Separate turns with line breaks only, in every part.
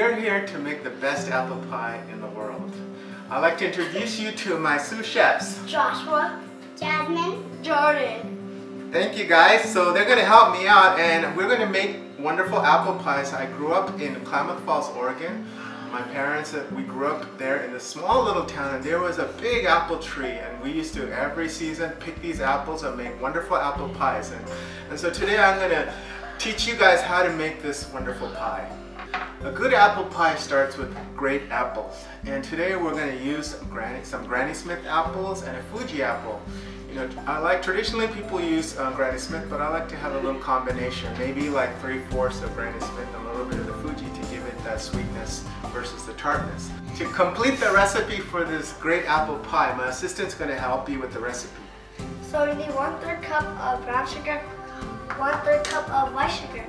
we're here to make the best apple pie in the world. I'd like to introduce you to my sous chefs.
Joshua, Jasmine, Jordan.
Thank you guys. So they're going to help me out and we're going to make wonderful apple pies. I grew up in Klamath Falls, Oregon. My parents, we grew up there in a small little town and there was a big apple tree and we used to every season pick these apples and make wonderful apple pies. And so today I'm going to teach you guys how to make this wonderful pie. A good apple pie starts with great apples, and today we're going to use some Granny Smith apples and a Fuji apple. You know, traditionally people use Granny Smith, but I like to have a little combination, maybe like 3/4 of Granny Smith and a little bit of the Fuji to give it that sweetness versus the tartness. To complete the recipe for this great apple pie, my assistant's going to help you with the recipe.
So you need 1/3 cup of brown sugar, 1/3 cup of white sugar.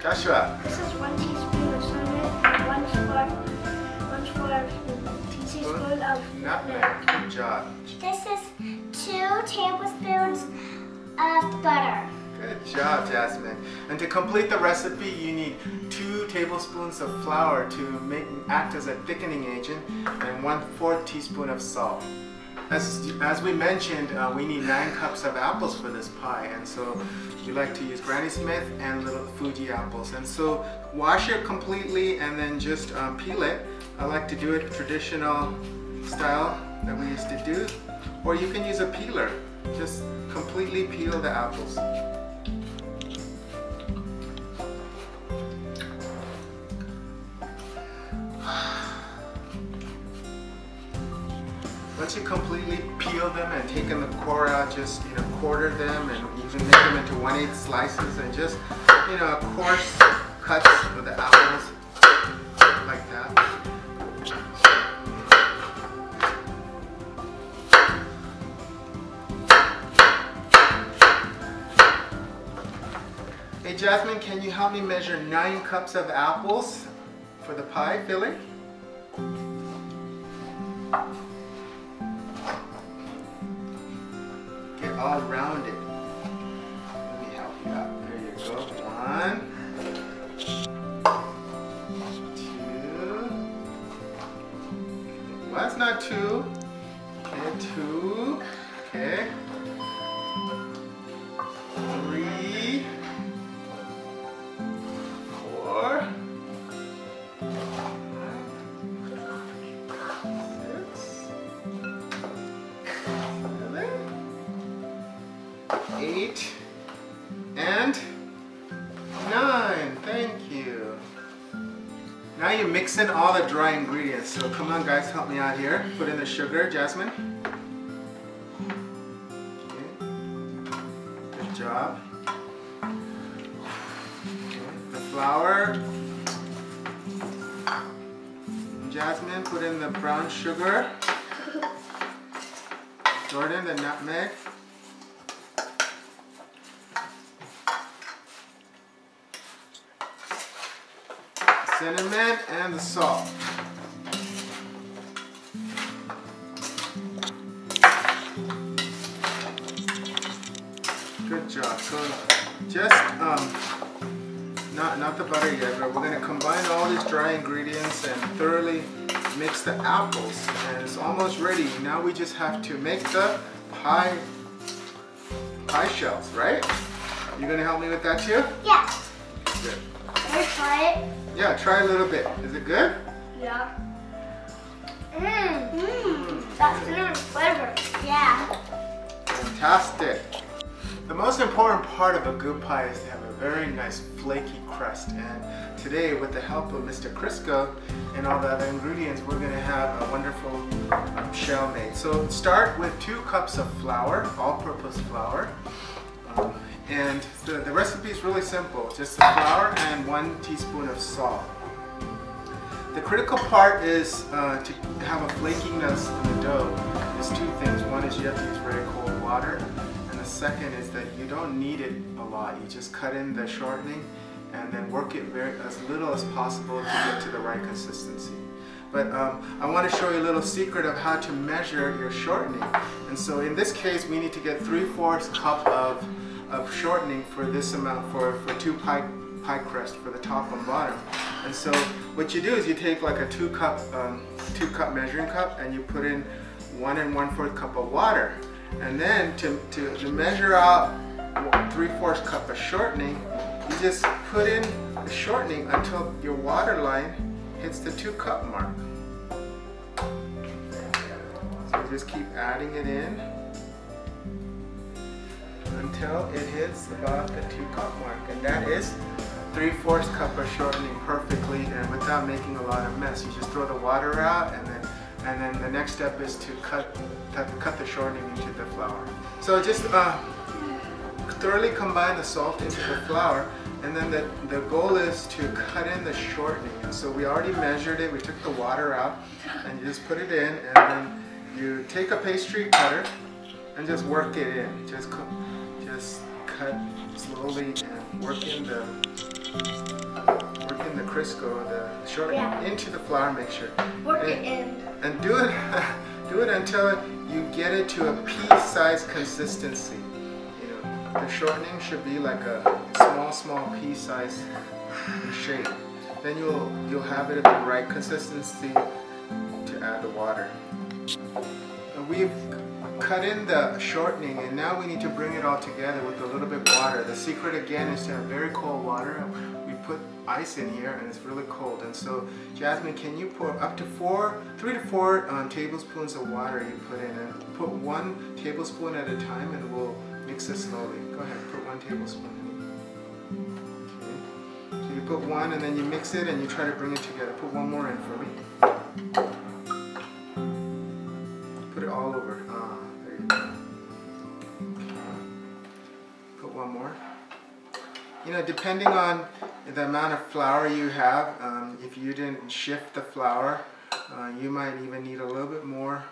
Joshua.
This is 1 teaspoon of cinnamon, 1/4 teaspoon of nutmeg.
Good job.
This is 2 tablespoons of butter.
Good job, Jasmine. And to complete the recipe, you need 2 tablespoons of flour to act as a thickening agent, and 1/4 teaspoon of salt. As we mentioned, we need 9 cups of apples for this pie, and so we like to use Granny Smith and little Fuji apples. And so wash it completely and then just peel it. I like to do it traditional style that we used to do, or you can use a peeler. Just completely peel the apples. Once you completely peel them and taken the core out, just quarter them and even make them into 1/8 slices and just coarse cuts with the apples like that. Hey Jasmine, can you help me measure 9 cups of apples for the pie filling? All rounded. Let me help you out. There you go. 1, 2. Well, that's not 2. Okay, 2. Okay. 3, 4. 8 and 9. Thank you. Now you mix in all the dry ingredients. So come on guys, help me out here. Put in the sugar, Jasmine. Okay. Good job. Okay. The flour. Jasmine, put in the brown sugar. Jordan, the nutmeg. Cinnamon and the salt. Good job. So just not the butter yet, but we're going to combine all these dry ingredients and thoroughly mix the apples, and it's almost ready. Now we just have to make the pie shells, right? You going to help me with that too?
Yeah.
Good.
Can I try it?
Yeah, try a little bit. Is it good?
Yeah. That's cinnamon flavor. Yeah.
Fantastic. The most important part of a good pie is to have a very nice flaky crust. And today, with the help of Mr. Crisco and all the other ingredients, we're going to have a wonderful shell made. So start with 2 cups of flour, all-purpose flour. And the recipe is really simple, just the flour and 1 teaspoon of salt. The critical part is to have a flakiness in the dough. There's 2 things. One is you have to use very cold water, and the second is that you don't need it a lot. You just cut in the shortening and then work it as little as possible to get to the right consistency. But I want to show you a little secret of how to measure your shortening. And so in this case, we need to get 3/4 cup of shortening for this amount, for 2 pie
pie crust
for the top and bottom. And so what you do is you take like a 2 cup measuring cup and you put in 1 1/4 cup of water. And then to measure out 3/4 cup of shortening, you just put in the shortening until your water line hits the 2 cup mark. So just keep adding it in until it hits about the 2 cup mark, and that is 3/4 cup of shortening perfectly and without making a lot of mess. You just throw the water out, and then the next step is to cut the shortening into the flour. So just thoroughly combine the salt into the flour, and then the goal is to cut in the shortening. And so we already measured it. We took the water out, and you just put it in, and then you take a pastry cutter and just work it in. Just cut slowly and work in the Crisco, the shortening into the flour mixture.
Work it in.
And do it until you get it to a pea-sized consistency. You know, the shortening should be like a small pea-sized shape. Then you'll have it at the right consistency to add the water. We've cut in the shortening, and now we need to bring it all together with a little bit of water. The secret again is to have very cold water. We put ice in here and it's really cold, and so Jasmine, can you pour up to 3 to 4 tablespoons of water you put in, and put 1 tablespoon at a time, and we'll mix it slowly. Go ahead, put 1 tablespoon in. Okay. So you put 1 and then you mix it and you try to bring it together. Put 1 more in for me. Put it all over. There you go. Put 1 more. You know, depending on the amount of flour you have, if you didn't shift the flour, you might even need a little bit more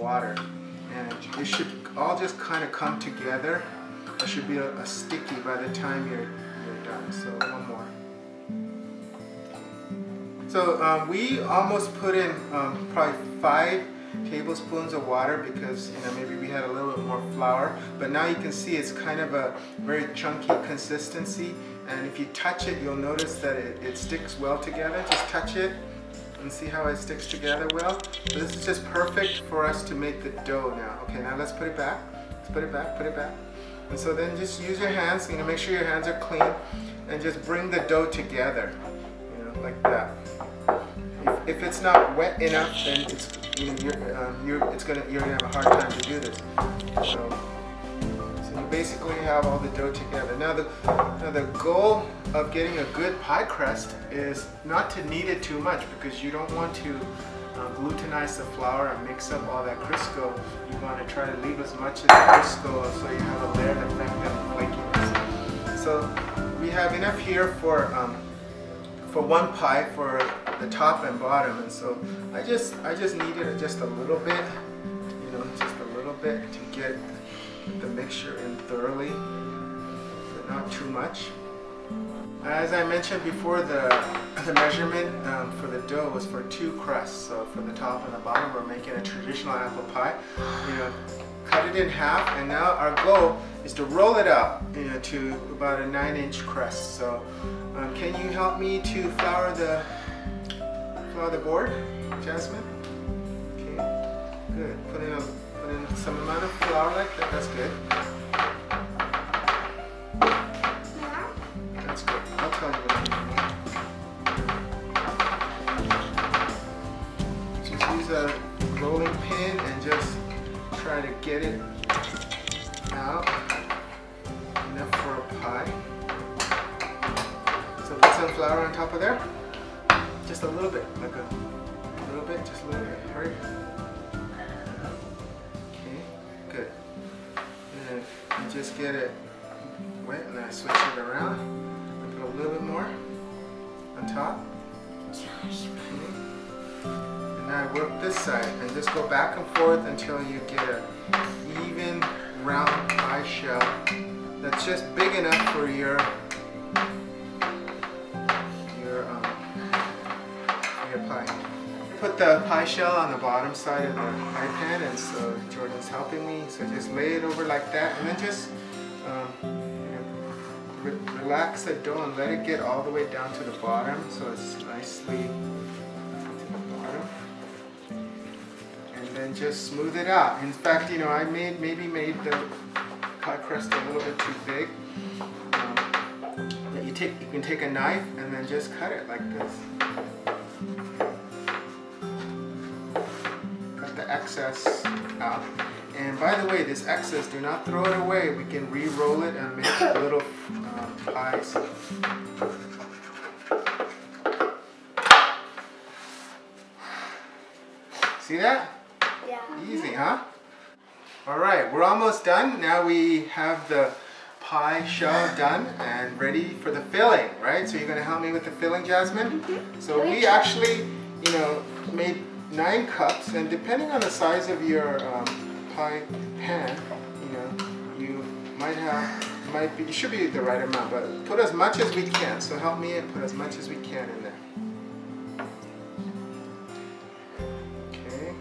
water. And it should all just kind of come together. It should be a sticky by the time you're done. So 1 more. So we almost put in probably 5 tablespoons of water because, you know, maybe we had a little bit more flour, but now you can see it's kind of a very chunky consistency, and if you touch it you'll notice that it sticks well together. Just touch it and see how it sticks together well. So this is just perfect for us to make the dough now. Okay, now let's put it back. Let's put it back. And so then just use your hands, you know, make sure your hands are clean, and just bring the dough together, you know, like that. If it's not wet enough, then it's, you know, you're gonna have a hard time to do this. So you basically have all the dough together. Now the goal of getting a good pie crust is not to knead it too much, because you don't want to glutenize the flour and mix up all that Crisco. You want to try to leave as much of the Crisco so you have a layered effect of flakiness. So we have enough here for 1 pie for the top and bottom, and so I just kneaded it just a little bit, you know, just a little bit to get the mixture in thoroughly, but not too much. As I mentioned before, the measurement for the dough was for 2 crusts. So for the top and the bottom, we're making a traditional apple pie. You know, cut it in half, and now our goal is to roll it out, you know, to about a 9-inch crust. So can you help me to flour the board, Jasmine? Okay, good. Put in some amount of flour like that. That's good. That's good. I'll tell you what to do. Just use a rolling pin and just try to get it out enough for a pie. So put some flour on top of there. Just a little bit, just a little bit. Hurry. Okay, good. And then you just get it wet, and then I switch it around and put a little bit more on top. Okay. And now I work this side and just go back and forth until you get an even round pie shell that's just big enough for your pie. Put the pie shell on the bottom side of the pie pan, and so Jordan's helping me. So just lay it over like that, and then just relax the dough and let it get all the way down to the bottom, so it's nicely to the bottom. And then just smooth it out. In fact, you know, I maybe made the pie crust a little bit too big. But you can take a knife and then just cut it like this. Cut the excess out. And by the way, this excess, do not throw it away. We can re-roll it and make little pies. See that?
Yeah.
Easy, huh? All right, we're almost done. Now we have the pie shell done and ready for the filling, right? So you're going to help me with the filling, Jasmine?
Mm-hmm.
So we actually, you know, made 9 cups, and depending on the size of your pie pan, you know, you it should be the right amount, but put as much as we can. So help me and put as much as we can in there. Okay.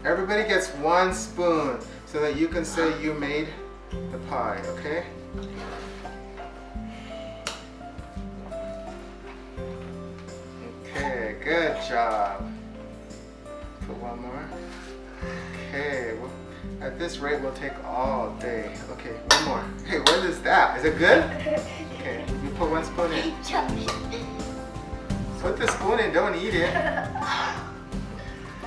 Everybody gets 1 spoon so that you can say you made the pie, okay? Okay, good job. Put 1 more. Okay, well, at this rate we'll take all day. Okay, 1 more. Hey, what is that? Is it good? Okay, you put 1 spoon in. Put the spoon in, don't eat it.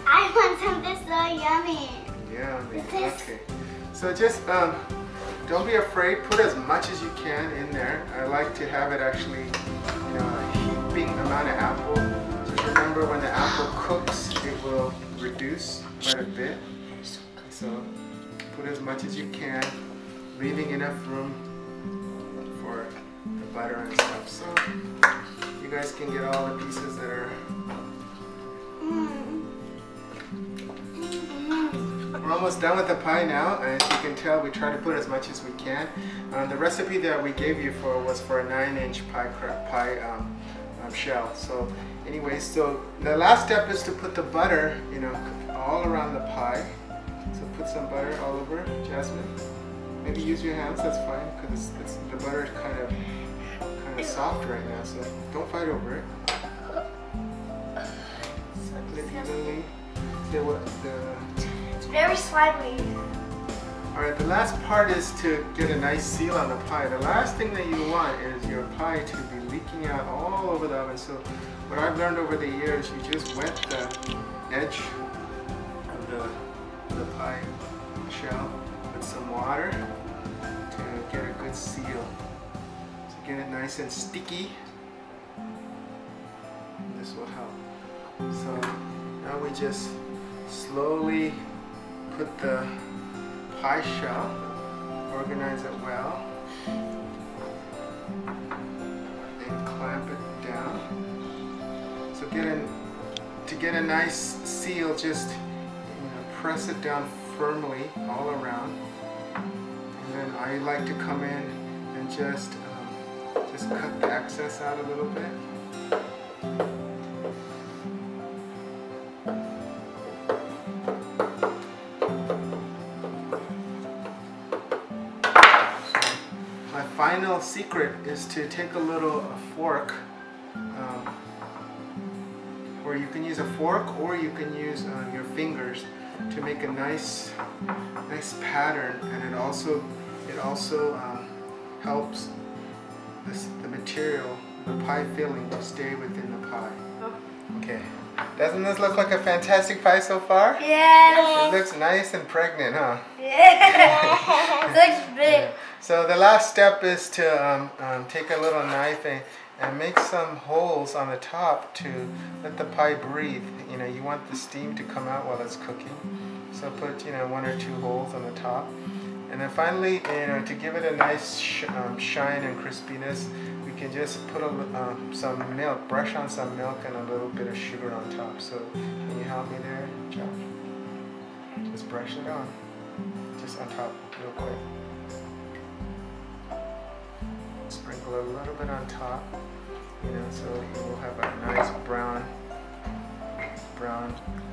I want something so yummy.
Yummy, okay. So just, don't be afraid, put as much as you can in there. I like to have it actually, you know, a heaping amount of apple. Just remember when the apple cooks, it will reduce quite a bit. So put as much as you can, leaving enough room for the butter and stuff. So you guys can get all the pieces that are... We're almost done with the pie now, and as you can tell, we try to put as much as we can. The recipe that we gave you was for a 9-inch pie shell. So anyway, so the last step is to put the butter, you know, all around the pie. So put some butter all over, Jasmine. Maybe use your hands, that's fine, because the butter is kind of soft right now, so don't fight over it. Split it evenly.
It's very slimy.
Alright, the last part is to get a nice seal on the pie. The last thing that you want is your pie to be leaking out all over the oven. So what I've learned over the years, you just wet the edge of the pie shell with some water to get a good seal. So get it nice and sticky. This will help. So now we just slowly put the pie shell, organize it well, and clamp it down. So to get a nice seal, just press it down firmly all around, and then I like to come in and just cut the excess out a little bit. Final secret is to take a fork, or you can use a fork, or you can use your fingers to make a nice pattern, and it also helps the material, the pie filling, to stay within the pie. Okay, doesn't this look like a fantastic pie so far?
Yeah.
It looks nice and pregnant, huh?
Yeah. It looks big.
Yeah. So the last step is to take a little knife and make some holes on the top to let the pie breathe. You know, you want the steam to come out while it's cooking. So put 1 or 2 holes on the top. And then finally, to give it a nice shine and crispiness, we can just put some milk, brush on some milk and a little bit of sugar on top. So can you help me there, Josh? Just brush it on, just on top, real quick. Sprinkle a little bit on top, so you will have a nice brown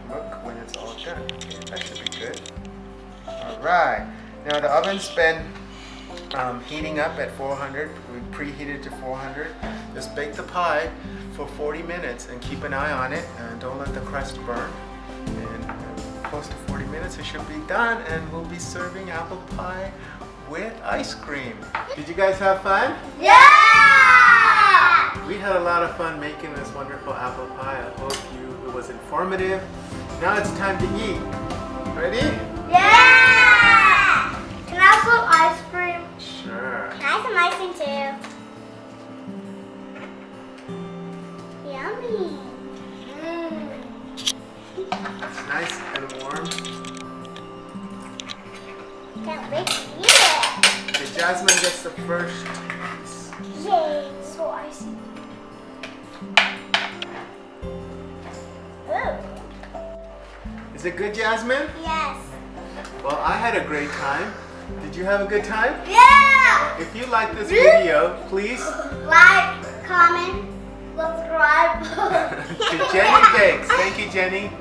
look when it's all done. Okay, that should be good. All right. Now the oven's been heating up at 400. We preheated to 400. Just bake the pie for 40 minutes and keep an eye on it and don't let the crust burn. And close to 40 minutes it should be done, and we'll be serving apple pie with ice cream. Did you guys have fun?
Yeah!
We had a lot of fun making this wonderful apple pie. I hope it was informative. Now it's time to eat. Ready?
Yeah! Can I have some ice cream?
Sure.
Can I have some ice cream too? Yummy.
It's nice and warm.
Can't wait to eat it.
Okay, Jasmine gets the first.
Yay, so icy. Ooh.
Is it good, Jasmine?
Yes.
Well, I had a great time. Did you have a good time?
Yeah!
If you like this video, please
Like, comment, subscribe.
to Jenny Bakes. Thank you, Jenny.